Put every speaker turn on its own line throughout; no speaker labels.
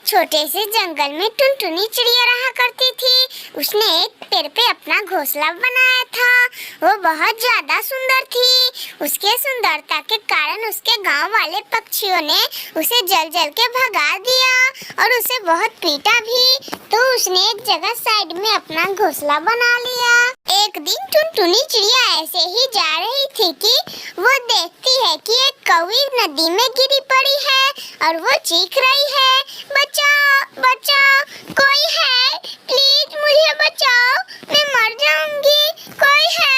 छोटे से जंगल में टुनटुनी चिड़िया रहा करती थी। उसने एक पेड़ पे अपना घोंसला बनाया था। वो बहुत ज्यादा सुंदर थी। उसके सुंदरता के कारण उसके गांव वाले पक्षियों ने उसे जल जल के भगा दिया और उसे बहुत पीटा भी। तो उसने एक जगह साइड में अपना घोंसला बना लिया। एक दिन टुनटुनी चिड़िया ऐसे ही जा रही थी कि वो देखती है कि एक कौवी नदी में गिरी पड़ी है और वो चीख रही है, बचाओ बचाओ, कोई है, प्लीज मुझे बचाओ, मैं मर जाऊंगी, कोई है।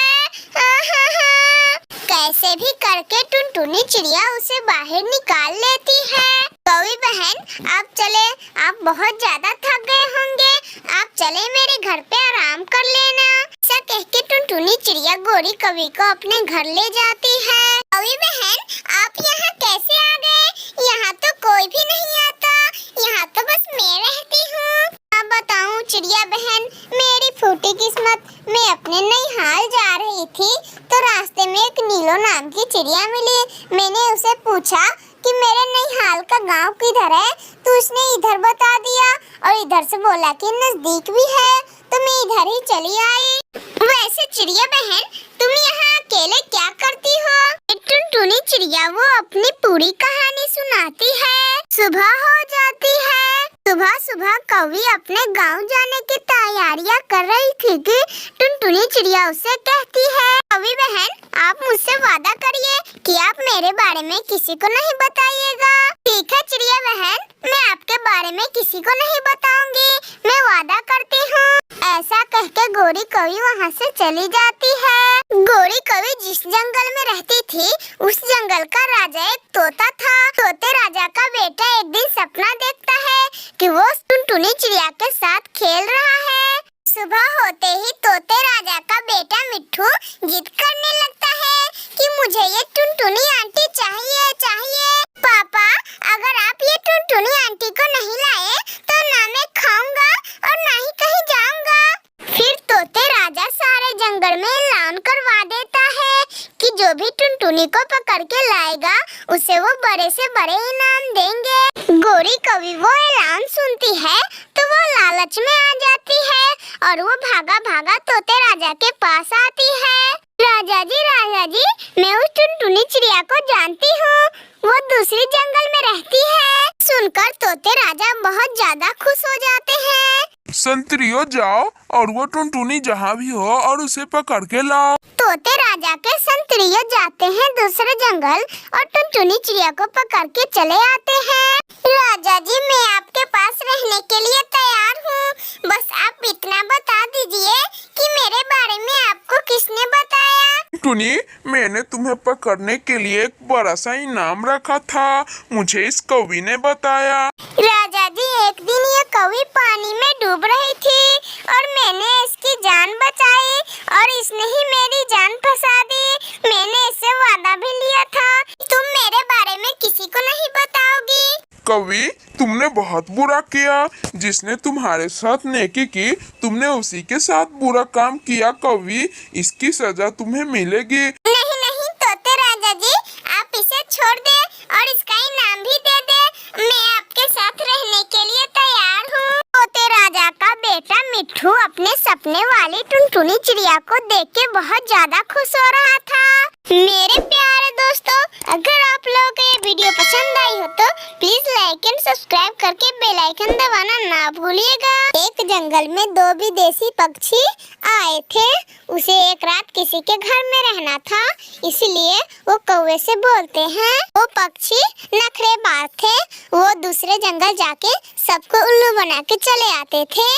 कैसे भी करके टुनटुनी चिड़िया उसे बाहर निकाल लेती है। कौवी बहन, आप चले, आप बहुत ज्यादा थक गए होंगे, आप चले मेरे घर पे आराम कर लेना। ऐसा कह के टुनटुनी चिड़िया गोरी कौवी को अपने घर ले जाती है। कौवी बहन, आप यहाँ कैसे आ गए? यहाँ तो कोई भी नहीं आता, यहाँ तो बस मैं रहती हूँ। अब बताऊँ चिड़िया बहन, मेरी फूटी किस्मत, मैं अपने नैहाल जा रही थी तो रास्ते में एक नीलो नाम की चिड़िया मिली। मैंने उसे पूछा कि मेरे नैहाल का गांव किधर है, तो उसने इधर बता दिया और इधर से बोला कि नजदीक भी है, तो मैं इधर ही चली आई। वैसे चिड़िया बहन, तुम यहाँ अकेले क्या करती हो? टुनटुनी चिड़िया वो अपनी पूरी कहानी सुनाती है। सुबह हो जाती है। सुबह सुबह कौवी अपने गांव जाने की तैयारियां कर रही थी कि टुनटुनी चिड़िया उसे कहती है, कौवी बहन, आप मुझसे वादा करिए कि आप मेरे बारे में किसी को नहीं बताइएगा। ठीक है चिड़िया बहन, मैं आपके बारे में किसी को नहीं बताऊंगी, मैं वादा करती हूँ। ऐसा कहकर गोरी कौवी वहाँ से चली जाती है। गोरी कौवी जिस जंगल में रहती थी उस जंगल का राजा एक तोता था। तोते राजा का बेटा एक दिन सपना देखता है कि वो टुनटुनी चिड़िया के साथ खेल रहा है। सुबह होते ही तोते राजा का बेटा मिट्ठू जिद करने लगता है कि मुझे ये टुनटुनी आंटी चाहिए चाहिए। पापा, अगर आप ये टुनटुनी आंटी को नहीं लाए तो ना मैं खाऊंगा और ना ही कहीं जाऊंगा। फिर तोते राजा सारे जंगल में ऐलान करवा देता है कि जो भी टुनटुनी को पकड़ के लाएगा उसे वो बड़े से बड़े इनाम देंगे। गोरी कौवी वो ऐलान सुनती है तो वो लालच में आ जाती है और वो भागा भागा तोते राजा के पास आती है। राजा जी, मैं उस टुनटुनी चिड़िया को जानती हूँ, वो दूसरी जंगल में रहती है। सुनकर तोते राजा बहुत ज्यादा खुश हो जाते हैं।
संतरियो, जाओ और वो टुनटुनी जहाँ भी हो और उसे पकड़ के लाओ।
तोते राजा के संतरियो जाते हैं दूसरे जंगल और टुनटुनी चिड़िया को पकड़ के चले आते हैं। राजा जी, मैं आपके पास रहने के लिए तैयार हूँ, बस आप इतना बता दीजिए कि मेरे बारे में आपको किसने बताया?
टुनी, मैंने तुम्हें पकड़ने के लिए एक बड़ा सा इनाम रखा था, मुझे इस कौवी ने बताया।
राजा जी, एक दिन ये कौवी पानी में डूब रही थी और मैंने इसकी जान बचाई और इसने ही मेरी जान फंसा दी। मैंने इससे वादा भी लिया था, तुम मेरे बारे में किसी को नहीं बताओगी।
कौवी, तुमने बहुत बुरा किया। जिसने तुम्हारे साथ नेकी की तुमने उसी के साथ बुरा काम किया। कौवी, इसकी सजा तुम्हें मिलेगी।
नहीं नहीं तोते राजा जी, आप इसे छोड़ दे और इसका इनाम भी दे दे, मैं आपके साथ रहने के लिए तैयार हूँ। तोते राजा का बेटा मिट्ठू अपने सपने वाली टुनटुनी चिड़िया को देख के बहुत ज्यादा खुश हो रहा था। मेरे प्यारे दोस्तों, अगर आप लोगों को ये वीडियो पसंद आई हो तो प्लीज लाइक एंड सब्सक्राइब करके बेल आइकन दबाना ना भूलिएगा। एक जंगल में दो विदेशी पक्षी आए थे। उसे एक रात किसी के घर में रहना था, इसलिए वो कौवे से बोलते हैं। वो पक्षी नखरेबाज थे, वो दूसरे जंगल जाके सबको उल्लू बना के चले आते थे।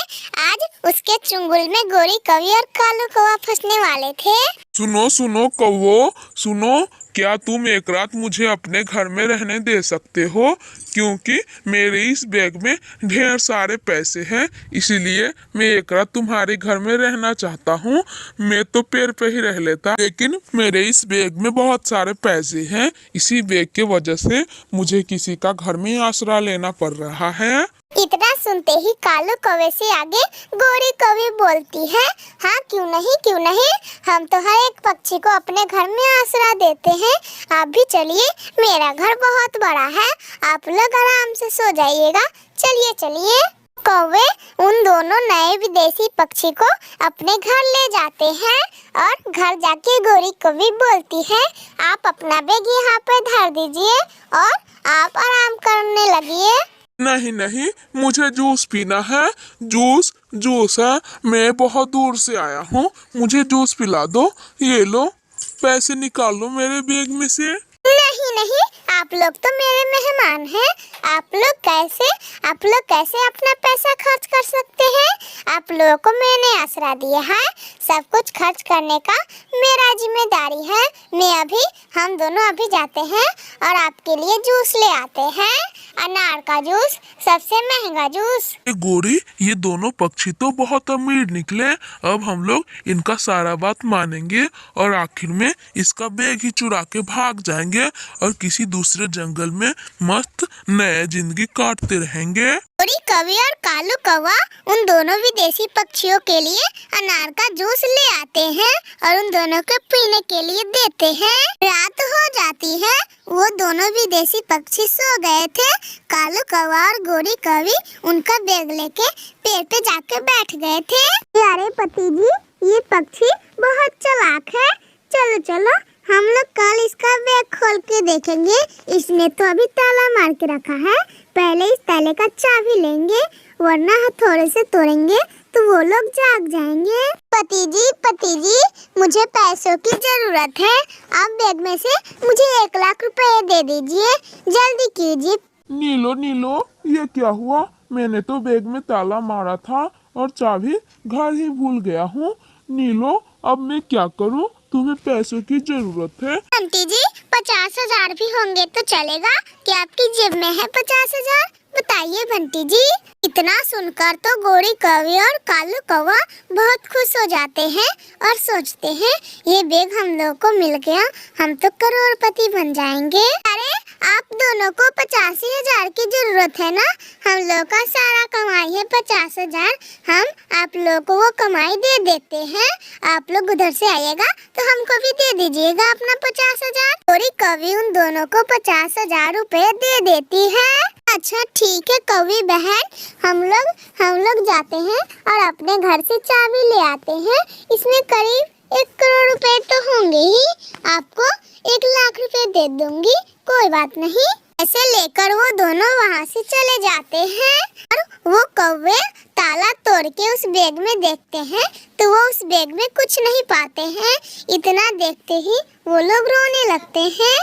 आज उसके चुंगल में गोरी कौवी और कालू कौवा फंसने वाले थे।
सुनो सुनो कौवो, सुनो, क्या तुम एक रात मुझे अपने घर में रहने दे सकते हो? क्योंकि मेरे इस बैग में ढेर सारे पैसे हैं, इसीलिए मैं एक रात तुम्हारे घर में रहना चाहता हूँ। मैं तो पेड़ पे ही रह लेता, लेकिन मेरे इस बैग में बहुत सारे पैसे हैं, इसी बैग के वजह से मुझे किसी का घर में आसरा लेना पड़ रहा है।
इतना सुनते ही कालू कौवे से आगे गोरी कौवी बोलती है, हाँ क्यों नहीं, हम तो हर एक पक्षी को अपने घर में आसरा देते हैं। आप भी चलिए, मेरा घर बहुत बड़ा है, आप लोग आराम से सो जाइएगा। चलिए चलिए। कौवे उन दोनों नए विदेशी पक्षी को अपने घर ले जाते हैं और घर जाके गोरी कौवी बोलती है, आप अपना बैग यहाँ पे धर दीजिए और आप आराम करने लगिए।
नहीं नहीं, मुझे जूस पीना है। जूस जूस है, मैं बहुत दूर से आया हूँ, मुझे जूस पिला दो। ये लो, पैसे निकाल लो मेरे बैग में से।
नहीं नहीं, आप लोग तो मेरे मेहमान हैं। आप लोग कैसे अपना पैसा खर्च कर सकते हैं? आप लोगों को मैंने आसरा दिया है, सब कुछ खर्च करने का मेरा जिम्मेदारी है। हम दोनों अभी जाते हैं और आपके लिए जूस ले आते हैं, अनार का जूस, सबसे महंगा जूस।
गोरी, ये दोनों पक्षी तो बहुत अमीर निकले। अब हम लोग इनका सारा बात मानेंगे और आखिर में इसका बैग ही चुरा के भाग जाएंगे और किसी दूसरे जंगल में मस्त नया जिंदगी काटते रहेंगे।
गोरी कौवी और कालू कौवा उन दोनों विदेशी पक्षियों के लिए अनार का जूस ले आते हैं और उन दोनों को पीने के लिए देते हैं। रात हो जाती है, वो दोनों विदेशी पक्षी सो गए थे। कालू कौवा और गोरी कौवी उनका बैग लेके पेड़ पे जाके बैठ गए थे। अरे पति जी, ये पक्षी बहुत चालाक है, चलो चलो हम लोग कल इसका बैग खोल के देखेंगे। इसने तो अभी ताला मार के रखा है, पहले इस ताले का चाबी लेंगे, वरना हथौड़े से तोड़ेंगे तो वो लोग जाग जाएंगे। पति जी, मुझे पैसों की जरूरत है, आप बैग में से मुझे 1 लाख रुपए दे दीजिए, जल्दी कीजिए।
नीलो, ये क्या हुआ? मैंने तो बैग में ताला मारा था और चाबी घर ही भूल गया हूँ। नीलो, अब मैं क्या करूँ? तुम्हें पैसों की जरूरत है।
आंटी जी, 50,000 भी होंगे तो चलेगा? क्या आपकी जेब में है 50,000? बताइए बंटी जी। इतना सुनकर तो गोरी कौवी और कालू कौवा बहुत खुश हो जाते हैं और सोचते हैं, ये बैग हम लोग को मिल गया, हम तो करोड़पति बन जाएंगे। अरे आप दोनों को 85,000 की जरूरत है ना? हम लोग का सारा कमाई है 50,000, हम आप लोग को वो कमाई दे देते हैं। आप लोग उधर से आइएगा तो हमको भी दे दीजिएगा अपना 50,000। गोरी कौवी उन दोनों को 50,000 रुपए दे देती है। अच्छा ठीक है कौवी बहन, हम लोग जाते हैं और अपने घर से चाबी ले आते हैं। इसमें करीब 1 करोड़ रुपए तो होंगे ही, आपको 1 लाख रुपए दे दूंगी, कोई बात नहीं। ऐसे लेकर वो दोनों वहाँ से चले जाते हैं और वो कौवे ताला तोड़ के उस बैग में देखते हैं तो वो उस बैग में कुछ नहीं पाते हैं। इतना देखते ही वो लोग रोने लगते हैं।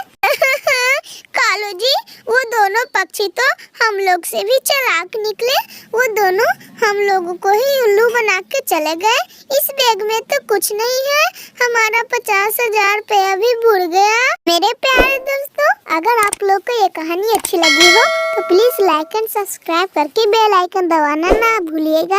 कालू जी, वो दोनों पक्षी तो हम लोग से भी चालाक निकले, वो दोनों हम लोगों को ही उल्लू बना के चले गए। इस बैग में तो कुछ नहीं है, हमारा 50,000 रुपया भी भूल गया। मेरे प्यारे दोस्तों, अगर आप लोग को ये कहानी अच्छी लगी हो तो प्लीज लाइक एंड सब्सक्राइब करके बेल आइकन दबाना ना भूलिएगा।